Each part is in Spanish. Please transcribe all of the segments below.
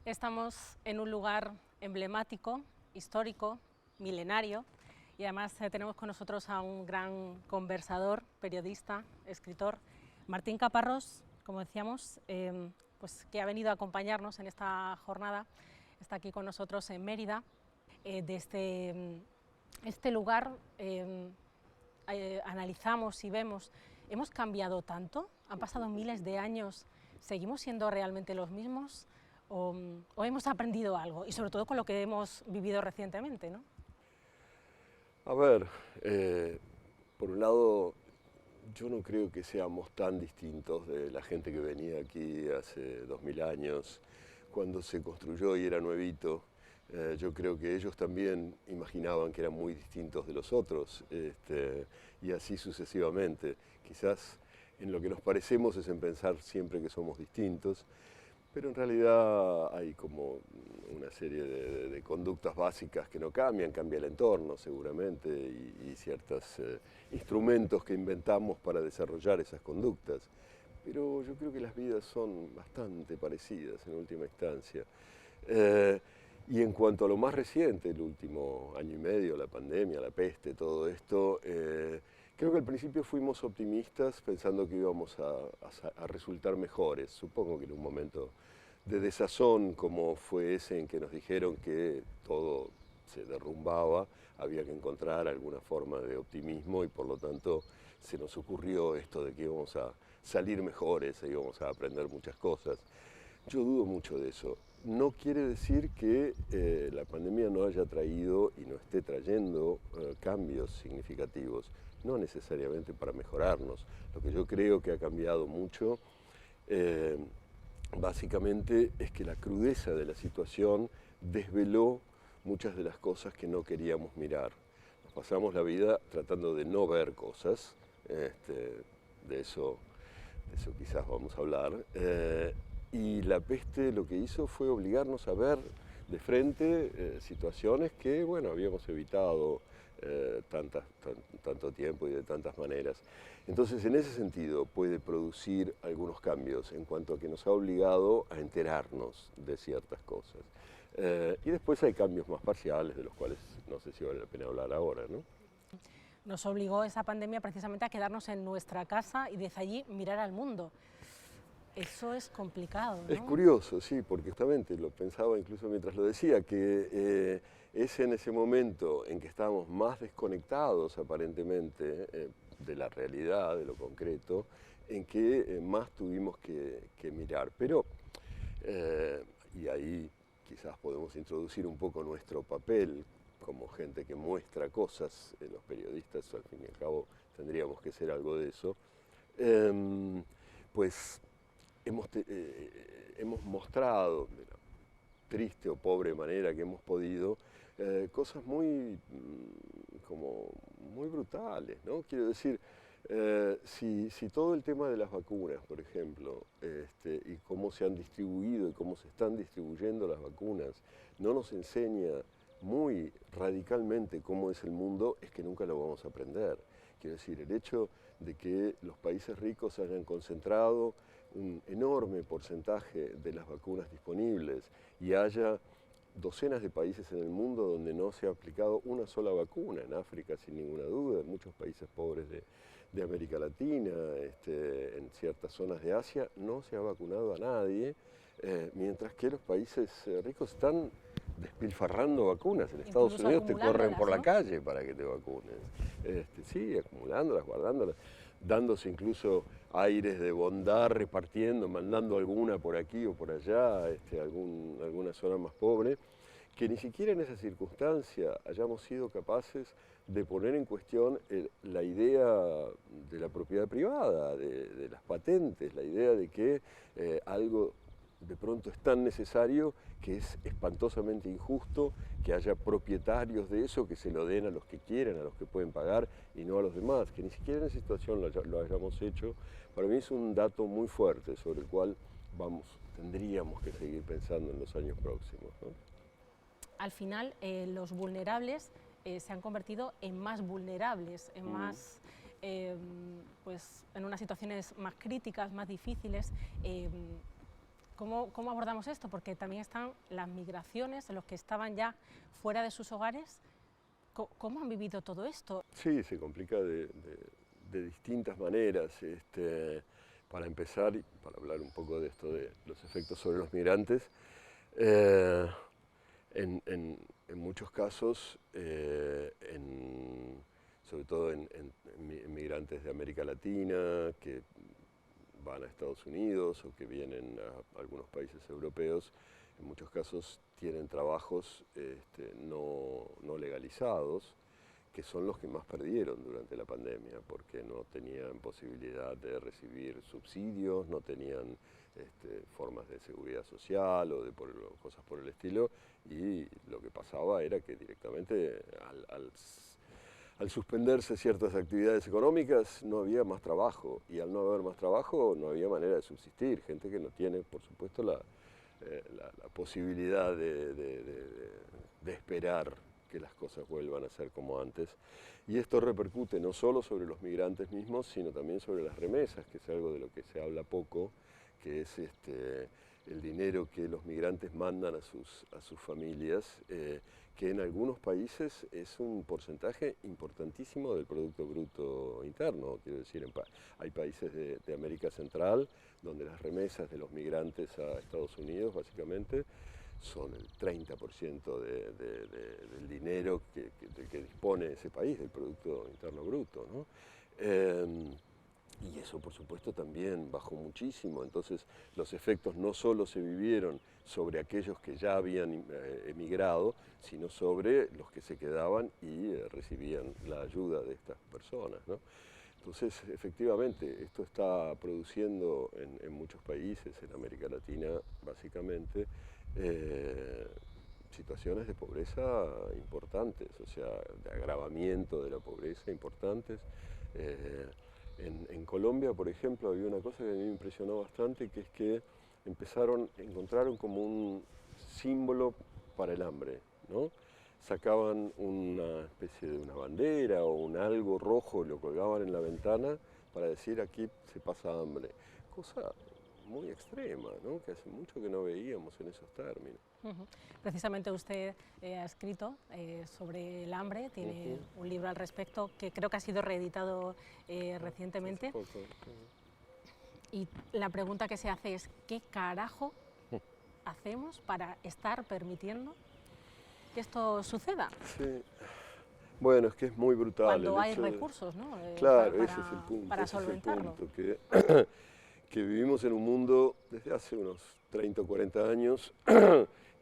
Estamos en un lugar emblemático, histórico, milenario, y además tenemos con nosotros a un gran conversador, periodista, escritor, Martín Caparrós, como decíamos, pues que ha venido a acompañarnos en esta jornada. Está aquí con nosotros en Mérida. Desde este lugar analizamos y vemos, ¿hemos cambiado tanto? ¿Han pasado miles de años? ¿Seguimos siendo realmente los mismos? ¿O hemos aprendido algo? Y sobre todo con lo que hemos vivido recientemente, ¿no? A ver, por un lado, yo no creo que seamos tan distintos de la gente que venía aquí hace 2000 años, cuando se construyó y era nuevito. Yo creo que ellos también imaginaban que eran muy distintos de los otros, y así sucesivamente. Quizás en lo que nos parecemos es en pensar siempre que somos distintos, pero en realidad hay como una serie de conductas básicas que no cambian, cambia el entorno seguramente y ciertos instrumentos que inventamos para desarrollar esas conductas. Pero yo creo que las vidas son bastante parecidas en última instancia. Y en cuanto a lo más reciente, el último año y medio, la pandemia, la peste, todo esto, creo que al principio fuimos optimistas pensando que íbamos a resultar mejores. Supongo que en un momento de desazón como fue ese en que nos dijeron que todo se derrumbaba, había que encontrar alguna forma de optimismo y por lo tanto se nos ocurrió esto de que íbamos a salir mejores e íbamos a aprender muchas cosas. Yo dudo mucho de eso. No quiere decir que la pandemia no haya traído y no esté trayendo cambios significativos, no necesariamente para mejorarnos. Lo que yo creo que ha cambiado mucho, básicamente, es que la crudeza de la situación desveló muchas de las cosas que no queríamos mirar. Nos pasamos la vida tratando de no ver cosas, de eso quizás vamos a hablar. Y la peste lo que hizo fue obligarnos a ver de frente situaciones que, bueno, habíamos evitado tanto tiempo y de tantas maneras. Entonces, en ese sentido, puede producir algunos cambios en cuanto a que nos ha obligado a enterarnos de ciertas cosas. Y después hay cambios más parciales, de los cuales no sé si vale la pena hablar ahora, ¿no? Nos obligó esa pandemia precisamente a quedarnos en nuestra casa y desde allí mirar al mundo. Eso es complicado, ¿no? Es curioso, sí, porque justamente lo pensaba incluso mientras lo decía, que es en ese momento en que estábamos más desconectados aparentemente de la realidad, de lo concreto, en que más tuvimos que mirar. Pero, y ahí quizás podemos introducir un poco nuestro papel como gente que muestra cosas, los periodistas al fin y al cabo tendríamos que ser algo de eso, pues hemos mostrado de la triste o pobre manera que hemos podido cosas muy brutales, ¿no? Quiero decir, si todo el tema de las vacunas, por ejemplo, y cómo se han distribuido y cómo se están distribuyendo las vacunas, no nos enseña muy radicalmente cómo es el mundo, es que nunca lo vamos a aprender. Quiero decir, el hecho de que los países ricos hayan concentrado un enorme porcentaje de las vacunas disponibles y haya docenas de países en el mundo donde no se ha aplicado una sola vacuna, en África sin ninguna duda, en muchos países pobres de América Latina, en ciertas zonas de Asia, no se ha vacunado a nadie, mientras que los países ricos están despilfarrando vacunas. En Estados Incluso Unidos te corren por la ¿no? calle para que te vacunes. Sí, acumulándolas, guardándolas, dándose incluso aires de bondad, repartiendo, mandando alguna por aquí o por allá, alguna zona más pobre, que ni siquiera en esa circunstancia hayamos sido capaces de poner en cuestión la idea de la propiedad privada, de las patentes, la idea de que algo de pronto es tan necesario que es espantosamente injusto que haya propietarios de eso que se lo den a los que quieren, a los que pueden pagar y no a los demás. Que ni siquiera en esa situación lo hayamos hecho, para mí es un dato muy fuerte sobre el cual tendríamos que seguir pensando en los años próximos, ¿no? al final los vulnerables se han convertido en más vulnerables, en más, pues, en unas situaciones más críticas, más difíciles. ¿Cómo abordamos esto? Porque también están las migraciones, los que estaban ya fuera de sus hogares. ¿Cómo han vivido todo esto? Sí, se complica de distintas maneras. Para empezar, y para hablar un poco de esto de los efectos sobre los migrantes, en muchos casos, sobre todo en migrantes de América Latina que van a Estados Unidos o que vienen a algunos países europeos, en muchos casos tienen trabajos no legalizados, que son los que más perdieron durante la pandemia, porque no tenían posibilidad de recibir subsidios, no tenían formas de seguridad social o de cosas por el estilo, y lo que pasaba era que directamente al suspenderse ciertas actividades económicas no había más trabajo, y al no haber más trabajo no había manera de subsistir. Gente que no tiene, por supuesto, la posibilidad de esperar que las cosas vuelvan a ser como antes. Y esto repercute no solo sobre los migrantes mismos, sino también sobre las remesas, que es algo de lo que se habla poco, que es el dinero que los migrantes mandan a sus familias, que en algunos países es un porcentaje importantísimo del Producto Bruto Interno. Quiero decir, hay países de América Central donde las remesas de los migrantes a Estados Unidos, básicamente, son el 30% del dinero del que dispone ese país, del Producto Interno Bruto, ¿no? Y eso, por supuesto, también bajó muchísimo. Entonces, los efectos no solo se vivieron sobre aquellos que ya habían emigrado, sino sobre los que se quedaban y recibían la ayuda de estas personas, ¿no? Entonces, efectivamente, esto está produciendo en muchos países, en América Latina básicamente, situaciones de pobreza importantes, o sea, de agravamiento de la pobreza importantes. En Colombia, por ejemplo, había una cosa que a mí me impresionó bastante, que es que encontraron como un símbolo para el hambre, ¿no? Sacaban una especie de una bandera o un algo rojo, lo colgaban en la ventana para decir aquí se pasa hambre. Cosa muy extrema, ¿no? Que hace mucho que no veíamos en esos términos. Precisamente usted ha escrito sobre el hambre, tiene un libro al respecto que creo que ha sido reeditado recientemente. Y la pregunta que se hace es, ¿qué carajo hacemos para estar permitiendo que esto suceda? Sí. Bueno, es que es muy brutal. Cuando hay recursos, ¿no? Claro, ese es el punto. Para solventarlo. Que vivimos en un mundo desde hace unos 30 o 40 años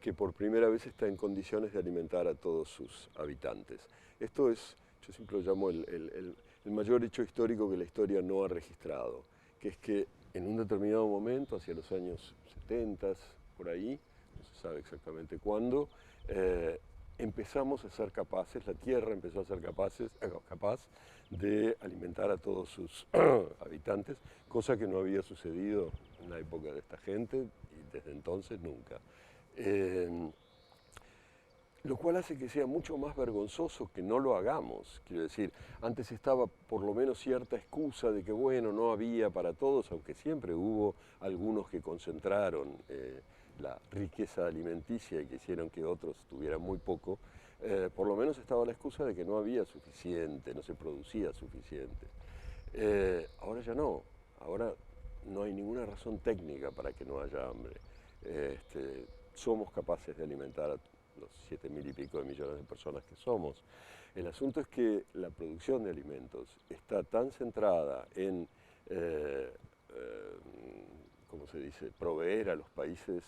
que por primera vez está en condiciones de alimentar a todos sus habitantes. Esto es, yo siempre lo llamo el mayor hecho histórico que la historia no ha registrado, que es que en un determinado momento, hacia los años 70, por ahí, no se sabe exactamente cuándo, empezamos a ser capaces, la Tierra empezó a ser capaz de alimentar a todos sus habitantes, cosa que no había sucedido en la época de esta gente y desde entonces nunca. Lo cual hace que sea mucho más vergonzoso que no lo hagamos. Quiero decir, antes estaba por lo menos cierta excusa de que, bueno, no había para todos, aunque siempre hubo algunos que concentraron la riqueza alimenticia y que hicieron que otros tuvieran muy poco. Por lo menos estaba la excusa de que no había suficiente, no se producía suficiente. Ahora ya no, ahora no hay ninguna razón técnica para que no haya hambre. Somos capaces de alimentar a los 7.000 y pico de millones de personas que somos. El asunto es que la producción de alimentos está tan centrada en, ¿cómo se dice?, proveer a los países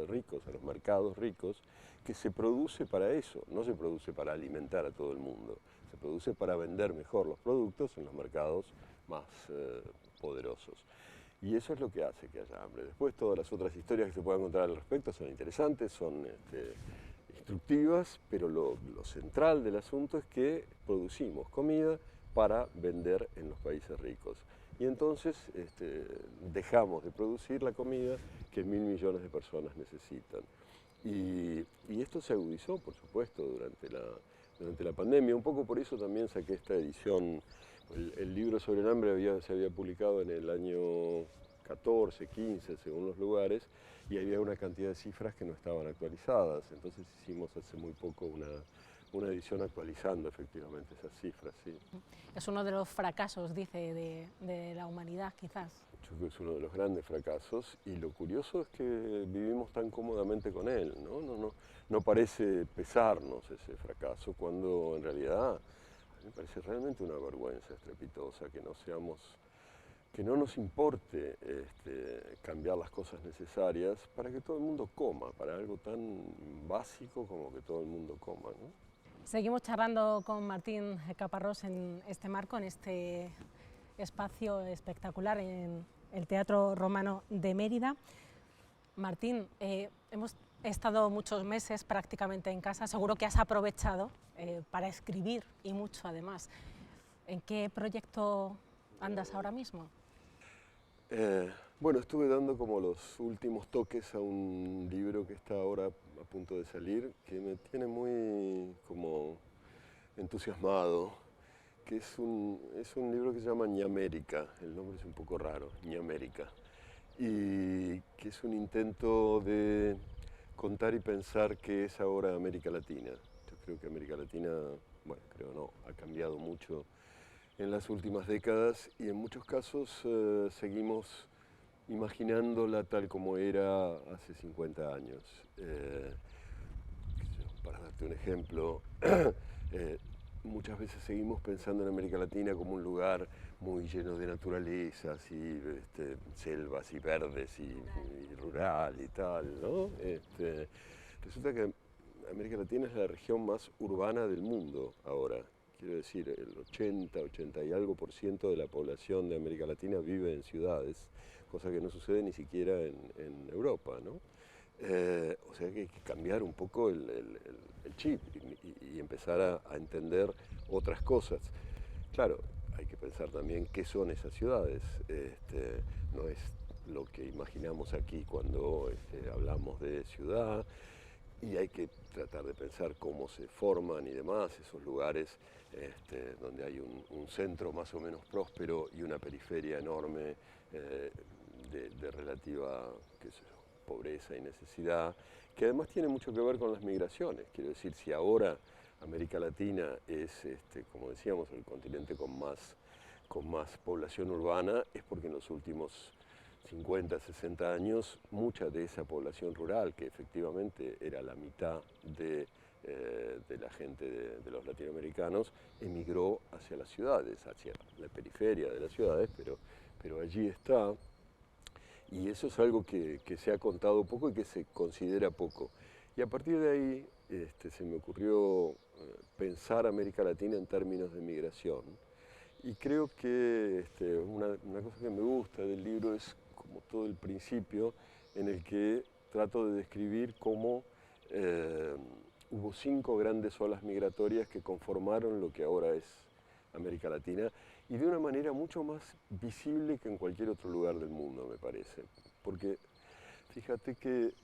ricos, a los mercados ricos, que se produce para eso, no se produce para alimentar a todo el mundo, se produce para vender mejor los productos en los mercados más poderosos. Y eso es lo que hace que haya hambre. Después todas las otras historias que se puedan contar al respecto son interesantes, son instructivas, pero lo central del asunto es que producimos comida para vender en los países ricos. Y entonces dejamos de producir la comida que 1.000 millones de personas necesitan. Y esto se agudizó, por supuesto, durante la pandemia. Un poco por eso también saqué esta edición. El libro sobre el hambre se había publicado en el año 14, 15, según los lugares, y había una cantidad de cifras que no estaban actualizadas. Entonces hicimos hace muy poco una edición actualizando efectivamente esas cifras. Sí. Es uno de los fracasos, dice, de la humanidad, quizás. Yo creo que es uno de los grandes fracasos, y lo curioso es que vivimos tan cómodamente con él, ¿no? No parece pesarnos ese fracaso, cuando en realidad a mí me parece realmente una vergüenza estrepitosa que no nos importe cambiar las cosas necesarias para que todo el mundo coma, para algo tan básico como que todo el mundo coma, ¿no? Seguimos charlando con Martín Caparrós en este marco, en este espacio espectacular en el Teatro Romano de Mérida. Martín, hemos estado muchos meses prácticamente en casa, seguro que has aprovechado para escribir, y mucho además. ¿En qué proyecto andas ahora mismo? Bueno, estuve dando como los últimos toques a un libro que está ahora a punto de salir, que me tiene muy como entusiasmado, que es un libro que se llama Ñamérica. El nombre es un poco raro, Ñamérica, y que es un intento de contar y pensar qué es ahora América Latina. Yo creo que América Latina, bueno, creo no, ha cambiado mucho en las últimas décadas, y en muchos casos seguimos imaginándola tal como era hace 50 años. Para darte un ejemplo, muchas veces seguimos pensando en América Latina como un lugar muy lleno de naturalezas y selvas y verdes y rural y tal, ¿no? Resulta que América Latina es la región más urbana del mundo ahora. Quiero decir, el 80 y algo % de la población de América Latina vive en ciudades, cosa que no sucede ni siquiera en Europa, ¿no? O sea que hay que cambiar un poco el chip y empezar a entender otras cosas. Claro, hay que pensar también qué son esas ciudades. No es lo que imaginamos aquí cuando hablamos de ciudad, y hay que tratar de pensar cómo se forman y demás esos lugares donde hay un centro más o menos próspero y una periferia enorme de relativa, qué sé yo, pobreza y necesidad, que además tiene mucho que ver con las migraciones. Quiero decir, si ahora América Latina es, como decíamos, el continente con más población urbana, es porque en los últimos 50, 60 años, mucha de esa población rural, que efectivamente era la mitad de la gente de los latinoamericanos, emigró hacia las ciudades, hacia la periferia de las ciudades, pero allí está. Y eso es algo que se ha contado poco y que se considera poco. Y a partir de ahí se me ocurrió pensar América Latina en términos de migración. Y creo que una cosa que me gusta del libro es como todo el principio, en el que trato de describir cómo hubo 5 grandes olas migratorias que conformaron lo que ahora es América Latina, y de una manera mucho más visible que en cualquier otro lugar del mundo, me parece. Porque fíjate que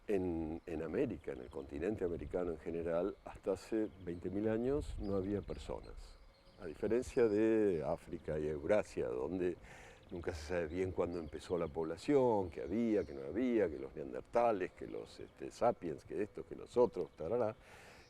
en América, en el continente americano en general, hasta hace 20.000 años no había personas. A diferencia de África y Eurasia, donde nunca se sabe bien cuándo empezó la población, que había, que no había, que los neandertales, que los sapiens, que estos, que los otros, tarará.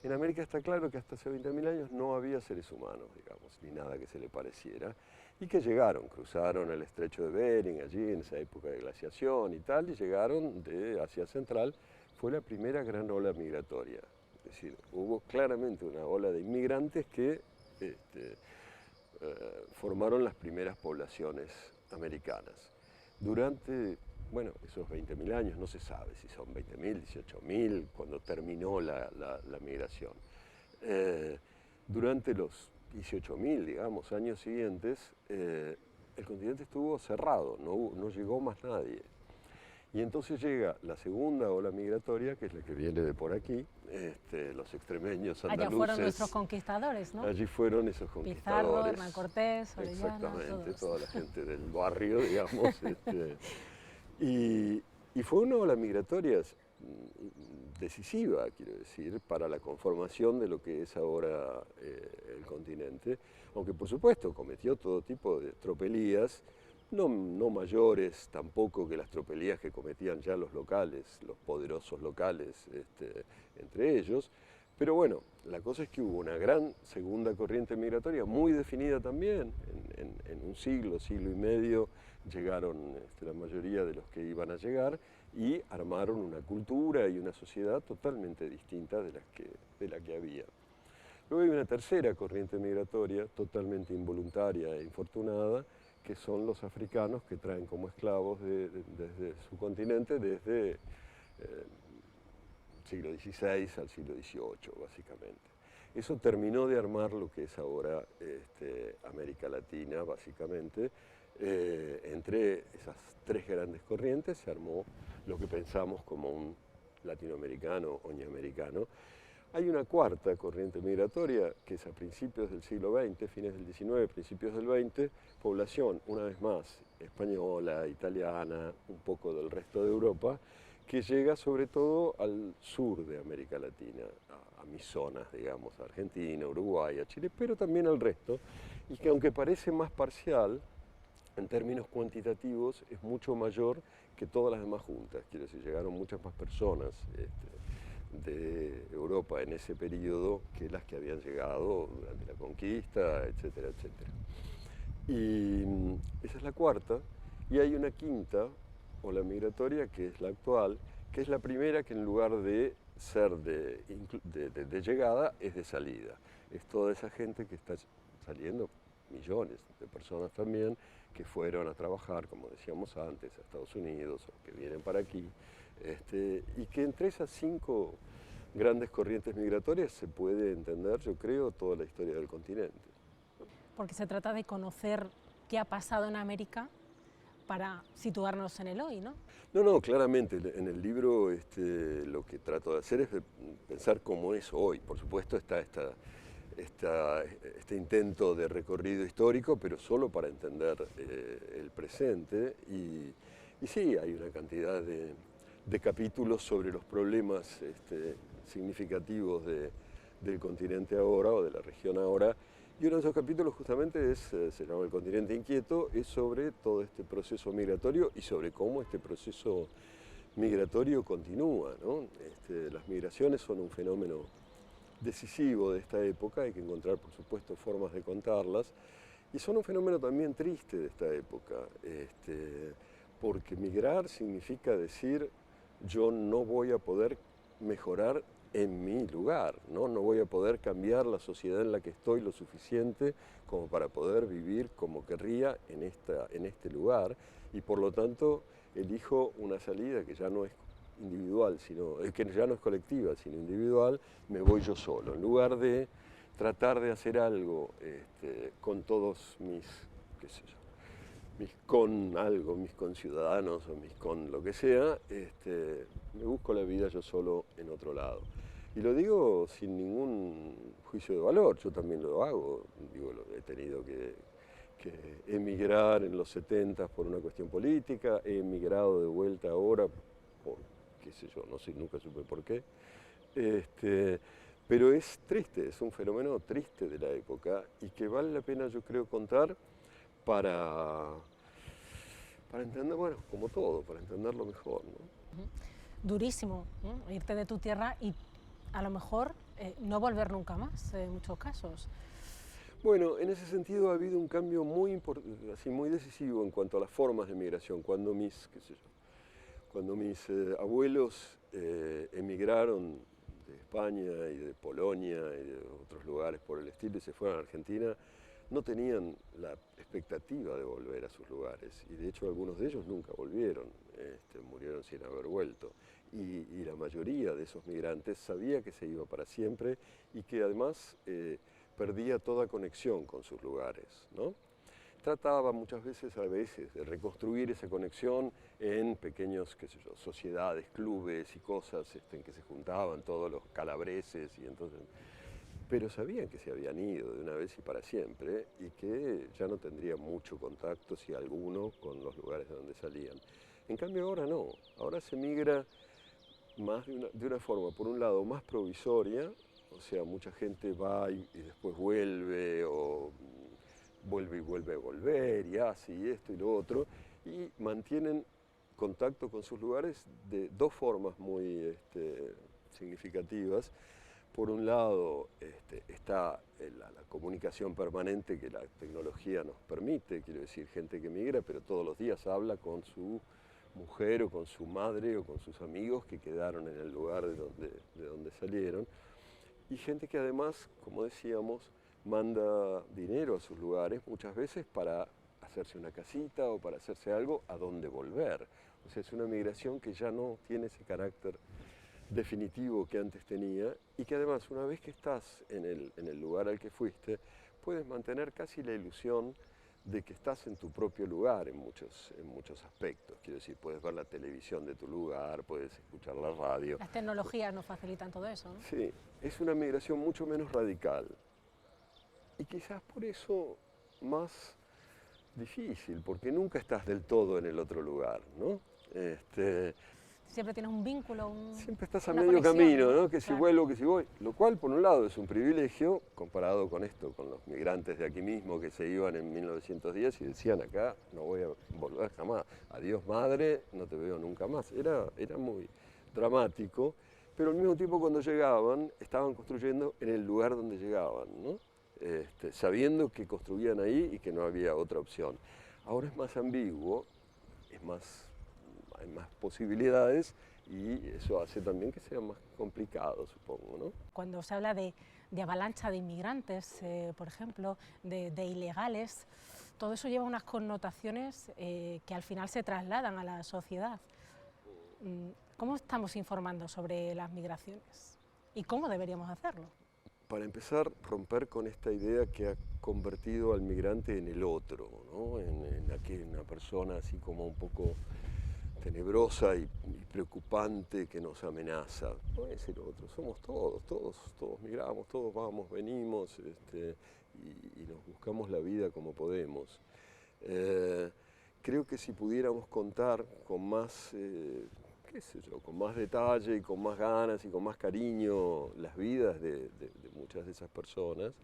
En América está claro que hasta hace 20.000 años no había seres humanos, digamos, ni nada que se le pareciera, y que cruzaron el estrecho de Bering allí en esa época de glaciación y tal, y llegaron de Asia Central. Fue la primera gran ola migratoria. Es decir, hubo claramente una ola de inmigrantes que formaron las primeras poblaciones americanas. Durante, bueno, esos 20.000 años, no se sabe si son 20.000, 18.000, cuando terminó la migración. Durante los 18.000, digamos, años siguientes, el continente estuvo cerrado, no llegó más nadie. Y entonces llega la segunda ola migratoria, que es la que viene de por aquí, los extremeños andaluces. Allá fueron nuestros conquistadores, ¿no? Allí fueron esos conquistadores. Pizarro, Hernán Cortés, Orellana, exactamente, todos. Toda la gente del barrio, digamos. Y fue una ola migratoria decisiva, quiero decir, para la conformación de lo que es ahora el continente, aunque por supuesto cometió todo tipo de tropelías, no mayores tampoco que las tropelías que cometían ya los locales, los poderosos locales entre ellos, pero bueno, la cosa es que hubo una gran segunda corriente migratoria, muy definida también, en un siglo, siglo y medio, llegaron la mayoría de los que iban a llegar y armaron una cultura y una sociedad totalmente distinta de la que había. Luego hay una tercera corriente migratoria, totalmente involuntaria e infortunada, que son los africanos que traen como esclavos desde su continente, desde siglo XVI al siglo XVIII, básicamente. Eso terminó de armar lo que es ahora América Latina, básicamente. Entre esas tres grandes corrientes se armó lo que pensamos como un latinoamericano o ñamericano. Hay una cuarta corriente migratoria que es a principios del siglo XX, fines del XIX, principios del XX, población, una vez más, española, italiana, un poco del resto de Europa, que llega sobre todo al sur de América Latina, a mis zonas, digamos, a Argentina, Uruguay, a Chile, pero también al resto, y que aunque parece más parcial, en términos cuantitativos es mucho mayor que todas las demás juntas. Quiero decir, llegaron muchas más personas de Europa en ese periodo que las que habían llegado durante la conquista, etcétera, etcétera. Y esa es la cuarta, y hay una quinta, ola migratoria, que es la actual, que es la primera que en lugar de ser de llegada, es de salida. Es toda esa gente que está saliendo, millones de personas también, que fueron a trabajar, como decíamos antes, a Estados Unidos, o que vienen para aquí, y que entre esas 5 grandes corrientes migratorias se puede entender, yo creo, toda la historia del continente. Porque se trata de conocer qué ha pasado en América para situarnos en el hoy, ¿no? No, claramente, en el libro lo que trato de hacer es pensar cómo es hoy. Por supuesto está este intento de recorrido histórico, pero solo para entender el presente. Y sí, hay una cantidad de capítulos sobre los problemas significativos del continente ahora o de la región ahora. Y uno de esos capítulos justamente se llama El continente inquieto, es sobre todo este proceso migratorio y sobre cómo este proceso migratorio continúa, ¿no? Las migraciones son un fenómeno decisivo de esta época, hay que encontrar por supuesto formas de contarlas, y son un fenómeno también triste de esta época, porque migrar significa decir yo no voy a poder mejorar en mi lugar, ¿no? No voy a poder cambiar la sociedad en la que estoy lo suficiente como para poder vivir como querría en este lugar, y por lo tanto elijo una salida que ya no es individual, que ya no es colectiva, sino individual, me voy yo solo. En lugar de tratar de hacer algo con todos mis, qué sé yo, mis conciudadanos o mis con lo que sea, me busco la vida yo solo en otro lado. Y lo digo sin ningún juicio de valor, yo también lo hago, digo, he tenido que emigrar en los 70 por una cuestión política, he emigrado de vuelta ahora por, qué sé yo, no sé, nunca supe por qué. Pero es triste, es un fenómeno triste de la época y que vale la pena, yo creo, contar para entender, bueno, como todo, para entenderlo mejor, ¿no? Durísimo, ¿no? Irte de tu tierra y a lo mejor no volver nunca más, en muchos casos. Bueno, en ese sentido ha habido un cambio muy decisivo en cuanto a las formas de migración. Cuando mis abuelos emigraron de España y de Polonia y de otros lugares por el estilo y se fueron a Argentina, no tenían la expectativa de volver a sus lugares, y de hecho algunos de ellos nunca volvieron, murieron sin haber vuelto, y la mayoría de esos migrantes sabía que se iba para siempre y que además perdía toda conexión con sus lugares, ¿no? Trataba muchas veces, de reconstruir esa conexión en pequeños, qué sé yo, sociedades, clubes y cosas en que se juntaban todos los calabreses, y entonces, pero sabían que se habían ido de una vez y para siempre y que ya no tendrían mucho contacto, si alguno, con los lugares de donde salían. En cambio ahora no, ahora se migra más de una forma, por un lado, más provisoria, o sea, mucha gente va y después vuelve, o vuelve y vuelve a volver, y hace y esto y lo otro, y mantienen contacto con sus lugares de dos formas muy significativas. Por un lado está la comunicación permanente que la tecnología nos permite, quiero decir, gente que migra, pero todos los días habla con su mujer o con su madre o con sus amigos que quedaron en el lugar de donde salieron. Y gente que además, como decíamos, manda dinero a sus lugares muchas veces para hacerse una casita o para hacerse algo a donde volver. O sea, es una migración que ya no tiene ese carácter definitivo que antes tenía y que además una vez que estás en el lugar al que fuiste, puedes mantener casi la ilusión de que estás en tu propio lugar en muchos aspectos. Quiero decir, puedes ver la televisión de tu lugar, puedes escuchar la radio. Las tecnologías nos facilitan todo eso, ¿no? Sí, es una migración mucho menos radical y quizás por eso más difícil, porque nunca estás del todo en el otro lugar, ¿no? Siempre tienes un vínculo, siempre estás a una medio conexión, camino, ¿no? Que si claro. vuelvo, que si voy. Lo cual, por un lado, es un privilegio comparado con esto, con los migrantes de aquí mismo que se iban en 1910 y decían acá no voy a volver jamás. Adiós madre, no te veo nunca más. Era muy dramático, pero al mismo tiempo cuando llegaban, estaban construyendo en el lugar donde llegaban, ¿no? Sabiendo que construían ahí y que no había otra opción. Ahora es más ambiguo, hay más posibilidades y eso hace también que sea más complicado, supongo, ¿no? Cuando se habla de avalancha de inmigrantes, por ejemplo, de ilegales, todo eso lleva unas connotaciones que al final se trasladan a la sociedad. ¿Cómo estamos informando sobre las migraciones? ¿Y cómo deberíamos hacerlo? Para empezar, romper con esta idea que ha convertido al migrante en el otro, ¿no? en una persona así como un poco tenebrosa y preocupante que nos amenaza. No es el otro, somos todos migramos, todos vamos, venimos y nos buscamos la vida como podemos. Creo que si pudiéramos contar con más, qué sé yo, con más detalle y con más ganas y con más cariño las vidas de muchas de esas personas,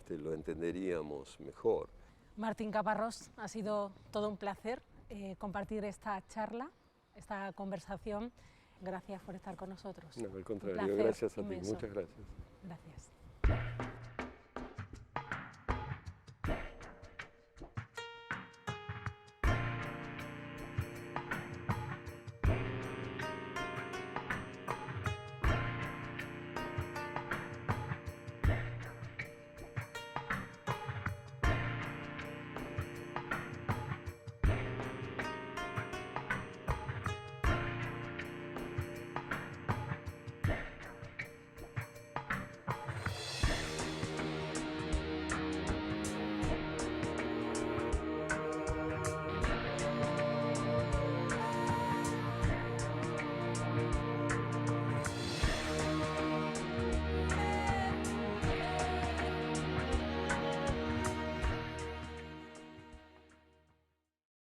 lo entenderíamos mejor. Martín Caparrós, ha sido todo un placer compartir esta charla, esta conversación. Gracias por estar con nosotros. No, al contrario, gracias a ti, muchas gracias. Gracias.